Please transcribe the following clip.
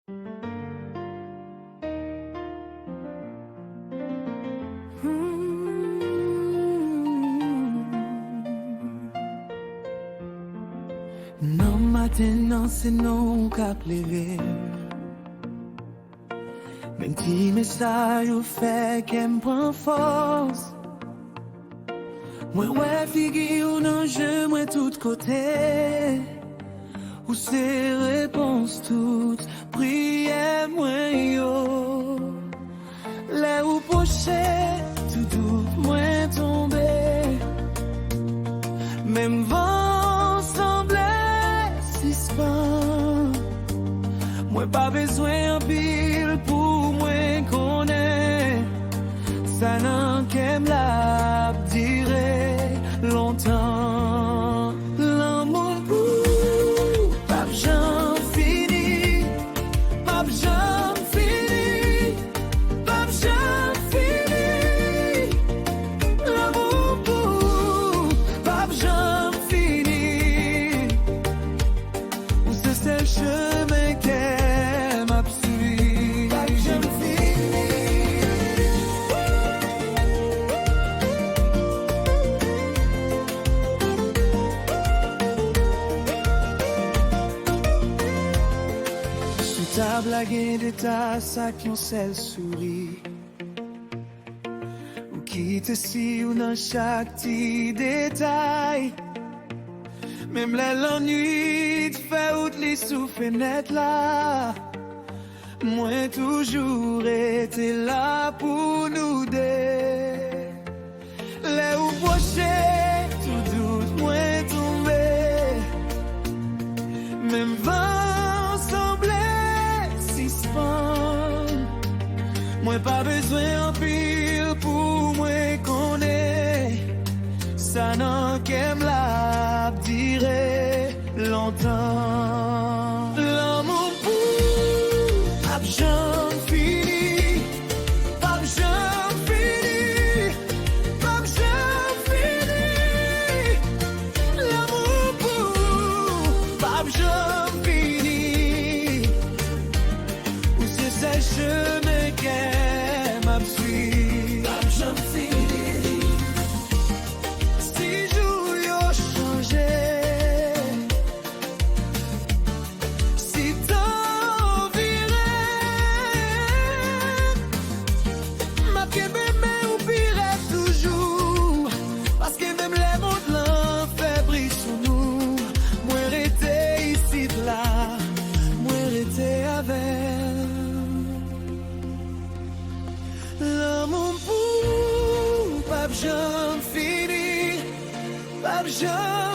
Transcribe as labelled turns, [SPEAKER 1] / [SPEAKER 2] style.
[SPEAKER 1] Non matin c'est non qu'à pleurer. Même petit message ou fait qu'elle me prend force. Moi ouais figure non je moi tout côté. Ou ces réponses toutes prière moi yo. Là où poché tout doute moi tombé. Même vent semblait suspend. Moi pas besoin en pile pour moi connaître. Ça n'en qu'aime la dirait longtemps. L'amour pour pas j'en fini. Pas j'en fini. Pas j'en fini. L'amour pour pas j'en fini. Où c'est le chemin qu'elle m'a suivi. Pas j'en fini. Ta blague de ta sac yon sel souris. Ou quitte si ou dans chaque petit détail. Même l'ennui te fait out les sous fenêtre là. Moi toujours été là pour nous deux. Là où projet tout doute moi tombé. Même vent semblait moi pas besoin en pile pour moi connaître. Ça n'en qu'aime la dirait longtemps. L'amour pour pas j'en fini. Pas j'en fini. Pas j'en fini. L'amour pour pas j'en fini. Où c'est ce chemin qu'elle m'a suivi. Pas j'en fini. Si jour y'a changé. Si t'en virais. Ma kébé ou pire toujours. Parce que même les mots de l'enfer brillent sur nous. Moi j'étais ici de là. Moi j'étais avec. L'amour pour pas j'en fini. Pas j'en